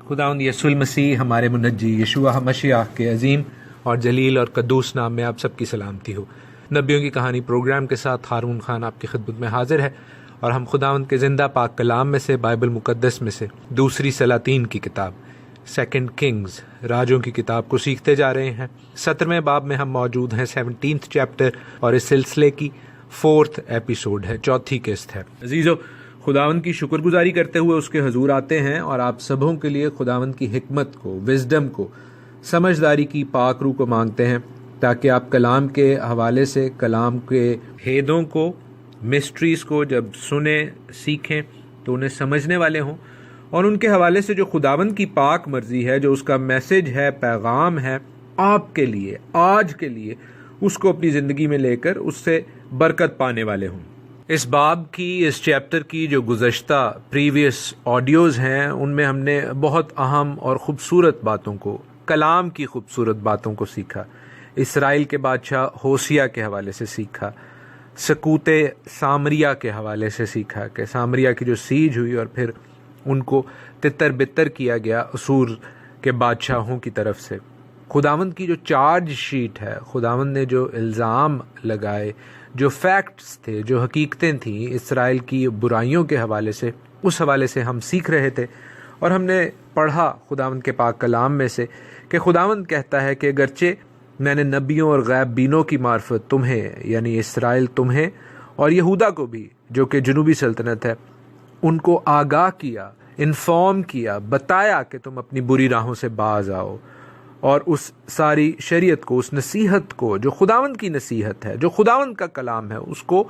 خداوند یسوع المسیح ہمارے منجی یشوع مشیح کے عظیم اور جلیل اور قدوس نام میں آپ سب کی سلامتی ہو۔ نبیوں کی کہانی پروگرام کے ساتھ ہارون خان آپ کی خدمت میں حاضر ہے، اور ہم خداوند کے زندہ پاک کلام میں سے، بائبل مقدس میں سے دوسری سلاطین کی کتاب، سیکنڈ کنگز، راجوں کی کتاب کو سیکھتے جا رہے ہیں۔ 17ویں باب میں ہم موجود ہیں، 17th چیپٹر، اور اس سلسلے کی 4th ایپیسوڈ ہے، چوتھی قسط ہے۔ عزیزو، خداوند کی شکر گزاری کرتے ہوئے اس کے حضور آتے ہیں اور آپ سبوں کے لیے خداوند کی حکمت کو، وزڈم کو، سمجھداری کی پاک روح کو مانگتے ہیں، تاکہ آپ کلام کے حوالے سے کلام کے بھیدوں کو، مسٹریز کو جب سنیں، سیکھیں تو انہیں سمجھنے والے ہوں، اور ان کے حوالے سے جو خداوند کی پاک مرضی ہے، جو اس کا میسج ہے، پیغام ہے آپ کے لیے، آج کے لیے، اس کو اپنی زندگی میں لے کر اس سے برکت پانے والے ہوں۔ اس باب کی، اس چیپٹر کی جو گزشتہ پریویس آڈیوز ہیں، ان میں ہم نے بہت اہم اور خوبصورت باتوں کو، کلام کی خوبصورت باتوں کو سیکھا۔ اسرائیل کے بادشاہ ہوسیہ کے حوالے سے سیکھا، سکوت سامریہ کے حوالے سے سیکھا کہ سامریہ کی جو سیج ہوئی اور پھر ان کو تتر بتر کیا گیا اسور کے بادشاہوں کی طرف سے۔ خداوند کی جو چارج شیٹ ہے، خداوند نے جو الزام لگائے، جو فیکٹس تھے، جو حقیقتیں تھیں اسرائیل کی برائیوں کے حوالے سے، اس حوالے سے ہم سیکھ رہے تھے، اور ہم نے پڑھا خداوند کے پاک کلام میں سے کہ خداوند کہتا ہے کہ اگرچہ میں نے نبیوں اور غیب بینوں کی معرفت تمہیں، یعنی اسرائیل تمہیں اور یہودا کو بھی جو کہ جنوبی سلطنت ہے، ان کو آگاہ کیا، انفارم کیا، بتایا کہ تم اپنی بری راہوں سے باز آؤ، اور اس ساری شریعت کو، اس نصیحت کو جو خداوند کی نصیحت ہے، جو خداوند کا کلام ہے، اس کو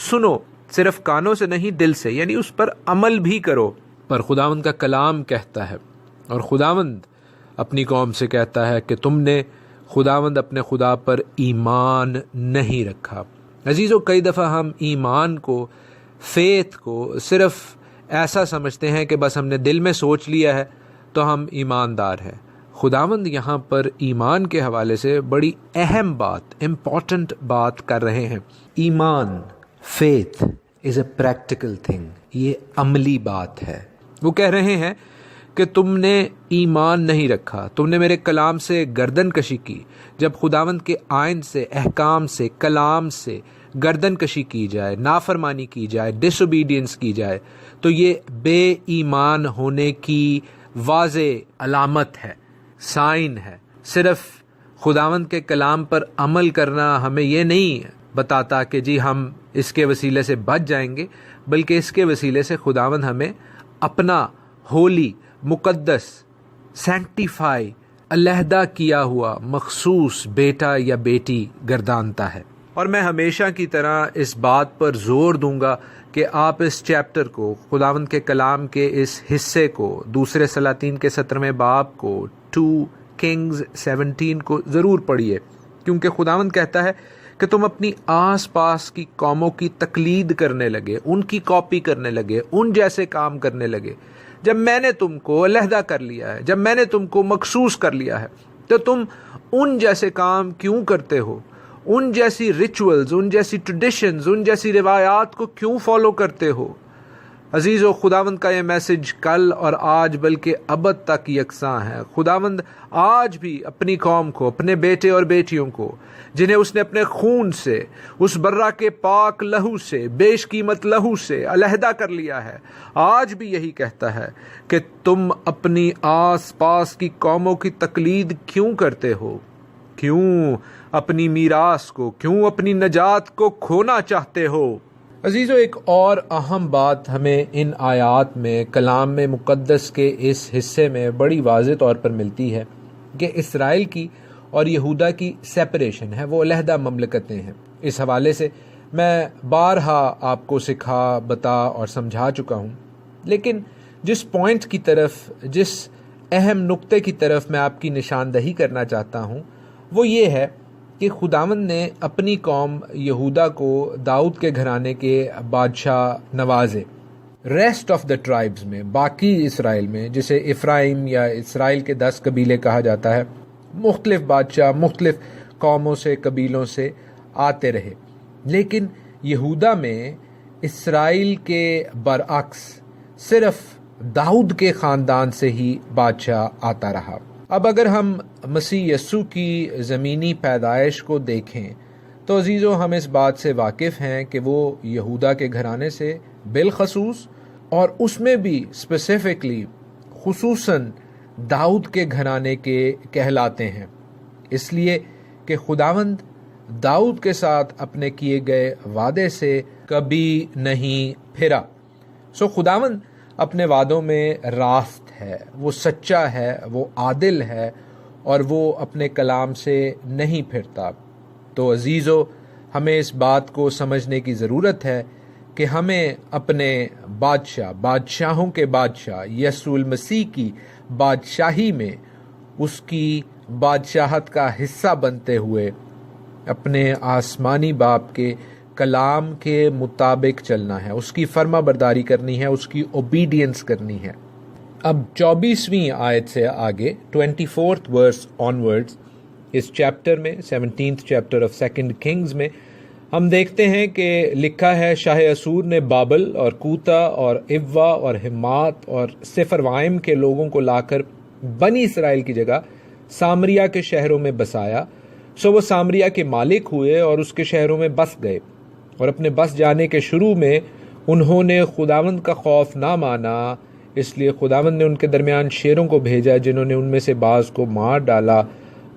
سنو، صرف کانوں سے نہیں، دل سے، یعنی اس پر عمل بھی کرو۔ پر خداوند کا کلام کہتا ہے، اور خداوند اپنی قوم سے کہتا ہے کہ تم نے خداوند اپنے خدا پر ایمان نہیں رکھا۔ عزیزو، کئی دفعہ ہم ایمان کو، فیتھ کو صرف ایسا سمجھتے ہیں کہ بس ہم نے دل میں سوچ لیا ہے تو ہم ایماندار ہیں۔ خداوند یہاں پر ایمان کے حوالے سے بڑی اہم بات، امپورٹنٹ بات کر رہے ہیں۔ ایمان، faith is a practical thing, یہ عملی بات ہے۔ وہ کہہ رہے ہیں کہ تم نے ایمان نہیں رکھا، تم نے میرے کلام سے گردن کشی کی۔ جب خداوند کے آئین سے، احکام سے، کلام سے گردن کشی کی جائے، نافرمانی کی جائے، ڈس اوبیڈینس کی جائے، تو یہ بے ایمان ہونے کی واضح علامت ہے، سائن ہے۔ صرف خداوند کے کلام پر عمل کرنا ہمیں یہ نہیں بتاتا کہ جی ہم اس کے وسیلے سے بچ جائیں گے، بلکہ اس کے وسیلے سے خداوند ہمیں اپنا ہولی، مقدس، سینکٹیفائی، علیحدہ کیا ہوا مخصوص بیٹا یا بیٹی گردانتا ہے۔ اور میں ہمیشہ کی طرح اس بات پر زور دوں گا کہ آپ اس چیپٹر کو، خداوند کے کلام کے اس حصے کو، دوسرے سلاطین کے 17ویں باب کو، 2 کنگز 17 کو ضرور پڑھیے، کیونکہ خداوند کہتا ہے کہ تم اپنی آس پاس کی قوموں کی تقلید کرنے لگے، ان کی کاپی کرنے لگے، ان جیسے کام کرنے لگے۔ جب میں نے تم کو علیحدہ کر لیا ہے، جب میں نے تم کو مخصوص کر لیا ہے، تو تم ان جیسے کام کیوں کرتے ہو؟ ان جیسی ریچولز، ان جیسی ٹریڈیشنز، ان جیسی روایات کو کیوں فالو کرتے ہو؟ عزیزو، خداوند کا یہ میسج کل اور آج بلکہ ابد تک یکساں ہے۔ خداوند آج بھی اپنی قوم کو، اپنے بیٹے اور بیٹیوں کو، جنہیں اس نے اپنے خون سے، اس برہ کے پاک لہو سے، بیش قیمت لہو سے علیحدہ کر لیا ہے، آج بھی یہی کہتا ہے کہ تم اپنی آس پاس کی قوموں کی تقلید کیوں کرتے ہو؟ کیوں اپنی میراث کو، کیوں اپنی نجات کو کھونا چاہتے ہو؟ عزیزو، ایک اور اہم بات ہمیں ان آیات میں، کلام میں مقدس کے اس حصے میں بڑی واضح طور پر ملتی ہے کہ اسرائیل کی اور یہودا کی سیپریشن ہے، وہ علیحدہ مملکتیں ہیں۔ اس حوالے سے میں بارہا آپ کو سکھا، بتا اور سمجھا چکا ہوں، لیکن جس پوائنٹ کی طرف، جس اہم نقطے کی طرف میں آپ کی نشاندہی کرنا چاہتا ہوں، وہ یہ ہے کہ خداوند نے اپنی قوم یہودا کو داؤد کے گھرانے کے بادشاہ نوازے۔ ریسٹ آف دا ٹرائبز میں، باقی اسرائیل میں، جسے افرائیم یا اسرائیل کے 10 قبیلے کہا جاتا ہے، مختلف بادشاہ مختلف قوموں سے، قبیلوں سے آتے رہے، لیکن یہودا میں اسرائیل کے برعکس صرف داؤد کے خاندان سے ہی بادشاہ آتا رہا۔ اب اگر ہم مسیح یسوع کی زمینی پیدائش کو دیکھیں تو عزیزو ہم اس بات سے واقف ہیں کہ وہ یہودا کے گھرانے سے بالخصوص اور اس میں بھی اسپیسیفکلی خصوصاً داؤد کے گھرانے کے کہلاتے ہیں، اس لیے کہ خداوند داؤد کے ساتھ اپنے کیے گئے وعدے سے کبھی نہیں پھرا۔ خداوند اپنے وعدوں میں راست ہے، وہ سچا ہے، وہ عادل ہے اور وہ اپنے کلام سے نہیں پھرتا۔ تو عزیزو ہمیں اس بات کو سمجھنے کی ضرورت ہے کہ ہمیں اپنے بادشاہوں کے بادشاہ یسوع المسیح کی بادشاہی میں اس کی بادشاہت کا حصہ بنتے ہوئے اپنے آسمانی باپ کے کلام کے مطابق چلنا ہے، اس کی فرما برداری کرنی ہے، اس کی اوبیڈینس کرنی ہے۔ اب 24ویں آیت سے آگے 24th ورس آنورڈز اس چیپٹر میں 17th chapter of second Kings میں ہم دیکھتے ہیں کہ لکھا ہے، شاہ اسور نے بابل اور کوتا اور اوا اور حمات اور سفروائم کے لوگوں کو لا کر بنی اسرائیل کی جگہ سامریا کے شہروں میں بسایا، سو وہ سامریا کے مالک ہوئے اور اس کے شہروں میں بس گئے، اور اپنے بس جانے کے شروع میں انہوں نے خداوند کا خوف نہ مانا، اس لیے خداوند نے ان کے درمیان شیروں کو بھیجا جنہوں نے ان میں سے بعض کو مار ڈالا۔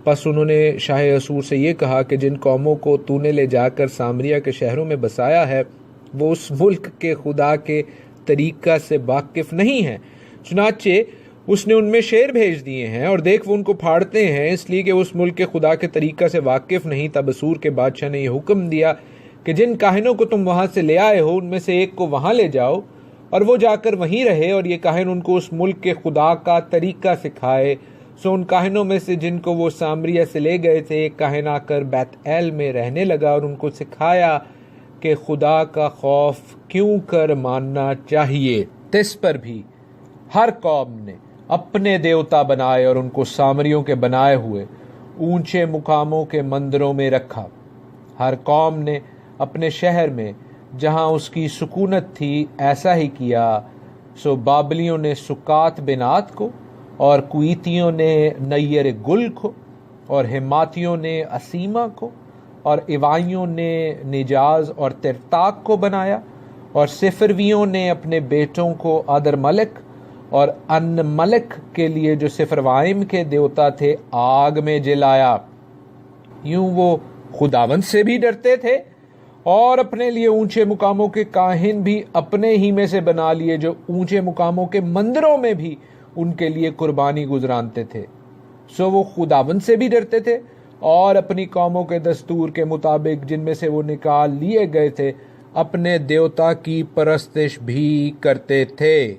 پس انہوں نے شاہ اسور سے یہ کہا کہ جن قوموں کو تو نے لے جا کر سامریا کے شہروں میں بسایا ہے وہ اس ملک کے خدا کے طریقہ سے واقف نہیں ہیں، چنانچہ اس نے ان میں شیر بھیج دیے ہیں، اور دیکھ وہ ان کو پھاڑتے ہیں، اس لیے کہ اس ملک کے خدا کے طریقہ سے واقف نہیں۔ تب اسور کے بادشاہ نے یہ حکم دیا کہ جن کاہنوں کو تم وہاں سے لے آئے ہو ان میں سے ایک کو وہاں لے جاؤ، اور وہ جا کر وہیں رہے، اور یہ کاہن ان کو اس ملک کے خدا کا طریقہ سکھائے۔ سو ان کاہنوں میں سے جن کو وہ سامریا سے لے گئے تھے ایک کاہن آ کر بیت ایل میں رہنے لگا اور ان کو سکھایا کہ خدا کا خوف کیوں کر ماننا چاہیے۔ تس پر بھی ہر قوم نے اپنے دیوتا بنائے اور ان کو سامریوں کے بنائے ہوئے اونچے مقاموں کے مندروں میں رکھا۔ ہر قوم نے اپنے شہر میں جہاں اس کی سکونت تھی ایسا ہی کیا۔ سو بابلیوں نے سکات بنات کو، اور کویتیوں نے نیر گل کو، اور حماتیوں نے اسیما کو، اور ایوائیوں نے نجاز اور ترتاق کو بنایا، اور سفرویوں نے اپنے بیٹوں کو ادر ملک اور ان ملک کے لیے جو سفروائم کے دیوتا تھے آگ میں جلایا۔ یوں وہ خداوند سے بھی ڈرتے تھے اور اپنے لیے اونچے مقاموں کے کاہن بھی اپنے ہی میں سے بنا لیے جو اونچے مقاموں کے مندروں میں بھی ان کے لیے قربانی گزرانتے تھے۔ سو وہ خداوند سے بھی ڈرتے تھے اور اپنی قوموں کے دستور کے مطابق جن میں سے وہ نکال لیے گئے تھے اپنے دیوتا کی پرستش بھی کرتے تھے۔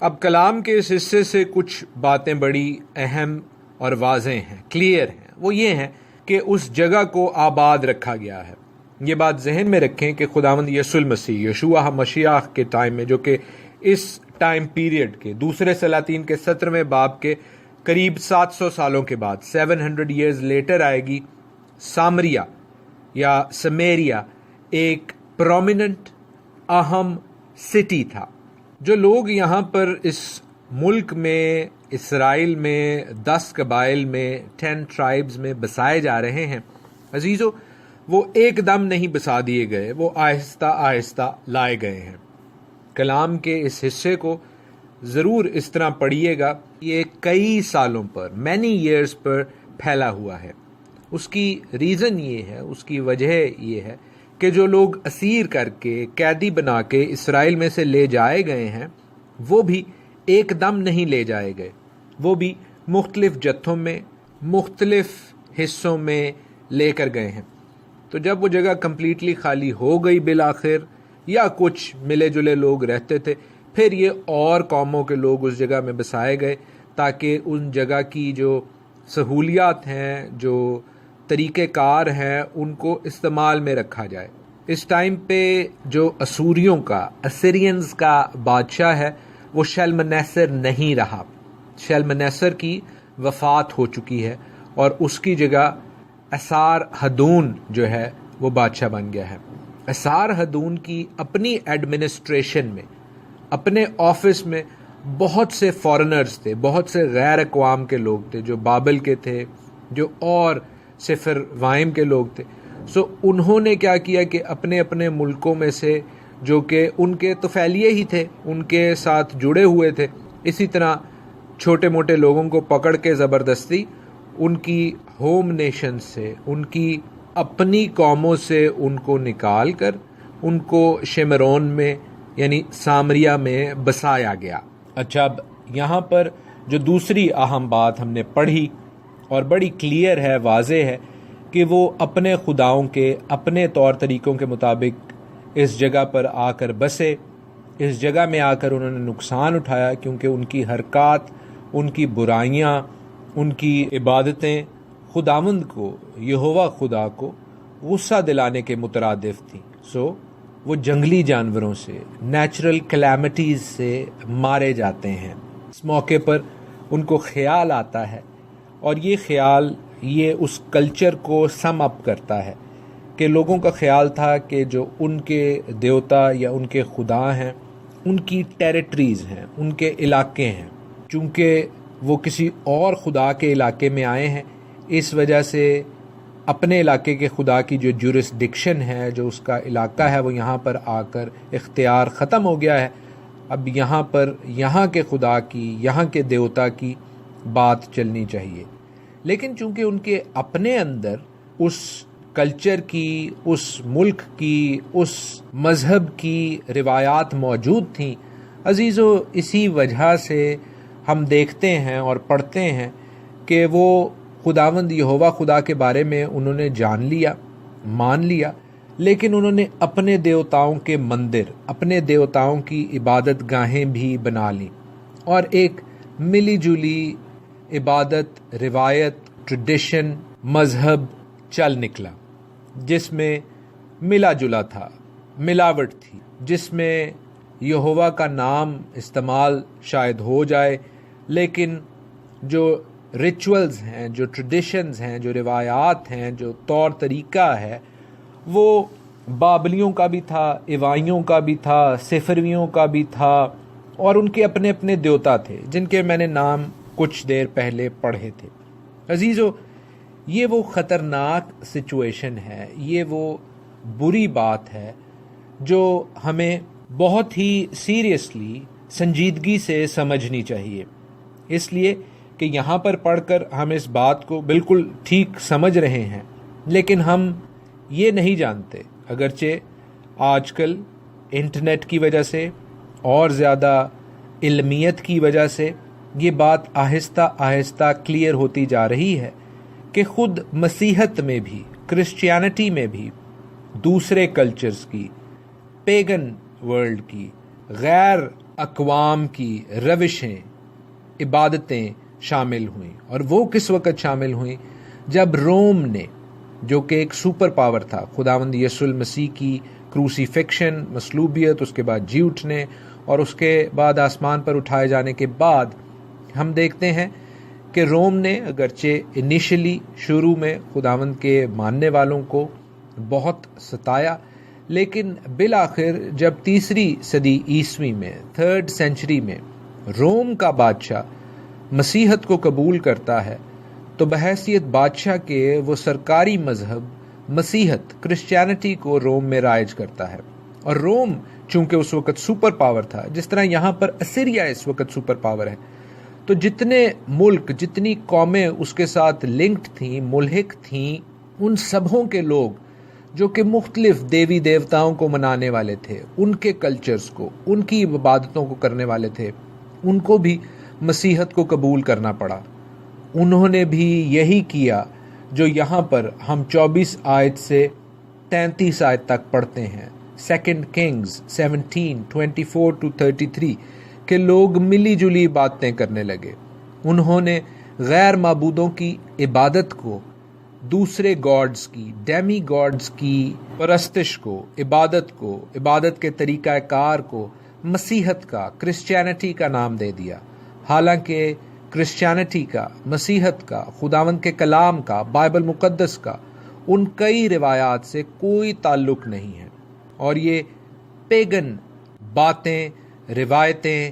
اب کلام کے اس حصے سے کچھ باتیں بڑی اہم اور واضح ہیں، کلیئر ہیں۔ وہ یہ ہیں کہ اس جگہ کو آباد رکھا گیا ہے۔ یہ بات ذہن میں رکھیں کہ خداوند یسوع المسیح یشوع مسیح کے ٹائم میں، جو کہ اس ٹائم پیریڈ کے دوسرے سلاطین کے 17ویں باب کے قریب 700 سالوں کے بعد 700 ایئرز لیٹر آئے گی، سامریا یا سمیریا ایک پرومیننٹ اہم سٹی تھا۔ جو لوگ یہاں پر اس ملک میں اسرائیل میں 10 قبائل میں 10 ٹرائبز میں بسائے جا رہے ہیں عزیزو، وہ ایک دم نہیں بسا دیے گئے، وہ آہستہ آہستہ لائے گئے ہیں۔ کلام کے اس حصے کو ضرور اس طرح پڑھیے گا، یہ کئی سالوں پر مینی ایئرز پر پھیلا ہوا ہے۔ اس کی ریزن یہ ہے، اس کی وجہ یہ ہے کہ جو لوگ اسیر کر کے قیدی بنا کے اسرائیل میں سے لے جائے گئے ہیں وہ بھی ایک دم نہیں لے جائے گئے، وہ بھی مختلف جتھوں میں مختلف حصوں میں لے کر گئے ہیں۔ تو جب وہ جگہ کمپلیٹلی خالی ہو گئی بالآخر، یا کچھ ملے جلے لوگ رہتے تھے، پھر یہ اور قوموں کے لوگ اس جگہ میں بسائے گئے تاکہ ان جگہ کی جو سہولیات ہیں، جو طریقہ کار ہیں، ان کو استعمال میں رکھا جائے۔ اس ٹائم پہ جو اسوریوں کا اسیرینز کا بادشاہ ہے وہ شلمنیسر نہیں رہا، شلمنیسر کی وفات ہو چکی ہے اور اس کی جگہ اسار ہدون جو ہے وہ بادشاہ بن گیا ہے۔ اسار ہدون کی اپنی ایڈمنسٹریشن میں، اپنے آفس میں بہت سے فارنرز تھے، بہت سے غیر اقوام کے لوگ تھے جو بابل کے تھے، جو اور صفر وائم کے لوگ تھے. سو انہوں نے کیا کیا کہ اپنے اپنے ملکوں میں سے جو کہ ان کے طفیلیے ہی تھے، ان کے ساتھ جڑے ہوئے تھے، اسی طرح چھوٹے موٹے لوگوں کو پکڑ کے زبردستی ان کی ہوم نیشن سے، ان کی اپنی قوموں سے ان کو نکال کر ان کو شمرون میں یعنی سامریا میں بسایا گیا. اچھا، اب یہاں پر جو دوسری اہم بات ہم نے پڑھی اور بڑی کلیئر ہے، واضح ہے کہ وہ اپنے خداؤں کے اپنے طور طریقوں کے مطابق اس جگہ پر آ کر بسے. اس جگہ میں آ کر انہوں نے نقصان اٹھایا کیونکہ ان کی حرکات، ان کی برائیاں، ان کی عبادتیں خداوند کو، یہوہ خدا کو غصہ دلانے کے مترادف تھیں. سو وہ جنگلی جانوروں سے، نیچرل کلیمٹیز سے مارے جاتے ہیں. اس موقع پر ان کو خیال آتا ہے، اور یہ خیال یہ اس کلچر کو سم اپ کرتا ہے کہ لوگوں کا خیال تھا کہ جو ان کے دیوتا یا ان کے خدا ہیں ان کی ٹیریٹریز ہیں، ان کے علاقے ہیں. چونکہ وہ کسی اور خدا کے علاقے میں آئے ہیں، اس وجہ سے اپنے علاقے کے خدا کی جو جورسڈکشن ہے، جو اس کا علاقہ ہے، وہ یہاں پر آ کر اختیار ختم ہو گیا ہے. اب یہاں پر یہاں کے خدا کی، یہاں کے دیوتا کی بات چلنی چاہیے. لیکن چونکہ ان کے اپنے اندر اس کلچر کی، اس ملک کی، اس مذہب کی روایات موجود تھیں عزیزو، اسی وجہ سے ہم دیکھتے ہیں اور پڑھتے ہیں کہ وہ خداوند یہوہ خدا کے بارے میں انہوں نے جان لیا، مان لیا، لیکن انہوں نے اپنے دیوتاؤں کے مندر، اپنے دیوتاؤں کی عبادت گاہیں بھی بنا لیں، اور ایک ملی جلی عبادت، روایت، ٹریڈیشن، مذہب چل نکلا جس میں ملا جلا تھا، ملاوٹ تھی، جس میں یہوہ کا نام استعمال شاید ہو جائے لیکن جو ریچولز ہیں، جو ٹریڈیشنز ہیں، جو روایات ہیں، جو طور طریقہ ہے، وہ بابلیوں کا بھی تھا، ایوائیوں کا بھی تھا، سفرویوں کا بھی تھا، اور ان کے اپنے اپنے دیوتا تھے جن کے میں نے نام کچھ دیر پہلے پڑھے تھے. عزیزو، یہ وہ خطرناک سچویشن ہے، یہ وہ بری بات ہے جو ہمیں بہت ہی سیریسلی، سنجیدگی سے سمجھنی چاہیے. اس لیے کہ یہاں پر پڑھ کر ہم اس بات کو بالکل ٹھیک سمجھ رہے ہیں، لیکن ہم یہ نہیں جانتے، اگرچہ آج کل انٹرنیٹ کی وجہ سے اور زیادہ علمیت کی وجہ سے یہ بات آہستہ آہستہ کلیئر ہوتی جا رہی ہے کہ خود مسیحت میں بھی، کرسچینٹی میں بھی دوسرے کلچرز کی، پیگن ورلڈ کی، غیر اقوام کی روشیں، عبادتیں شامل ہوئیں. اور وہ کس وقت شامل ہوئیں؟ جب روم نے، جو کہ ایک سپر پاور تھا، خداوند یسوع المسیح کی کروسیفکشن، مصلوبیت، اس کے بعد جی اٹھنے اور اس کے بعد آسمان پر اٹھائے جانے کے بعد ہم دیکھتے ہیں کہ روم نے اگرچہ انیشلی شروع میں خداوند کے ماننے والوں کو بہت ستایا، لیکن بالآخر جب تیسری صدی عیسوی میں، 3rd سینچری میں روم کا بادشاہ مسیحت کو قبول کرتا ہے تو بحیثیت بادشاہ کے وہ سرکاری مذہب مسیحت، کرسچینٹی کو روم میں رائج کرتا ہے. اور روم چونکہ اس وقت سپر پاور تھا، جس طرح یہاں پر اسیریا اس وقت سپر پاور ہے، تو جتنے ملک، جتنی قومیں اس کے ساتھ لنکڈ تھیں، ملحق تھیں، ان سبھوں کے لوگ جو کہ مختلف دیوی دیوتاؤں کو منانے والے تھے، ان کے کلچرز کو، ان کی عبادتوں کو کرنے والے تھے، ان کو بھی مسیحت کو قبول کرنا پڑا. انہوں نے بھی یہی کیا جو یہاں پر ہم 24 آیت سے 33 آیت تک پڑھتے ہیں. 2 Kings 17:24-33 کہ لوگ ملی جلی باتیں کرنے لگے. انہوں نے غیر معبودوں کی عبادت کو، دوسرے گاڈز کی، ڈیمی گاڈز کی پرستش کو، عبادت کے طریقہ کار کو مسیحت کا، کرسچینٹی کا نام دے دیا، حالانکہ کرسچینٹی کا، مسیحت کا، خداوند کے کلام کا، بائبل مقدس کا ان کئی روایات سے کوئی تعلق نہیں ہے. اور یہ پیگن باتیں، روایتیں،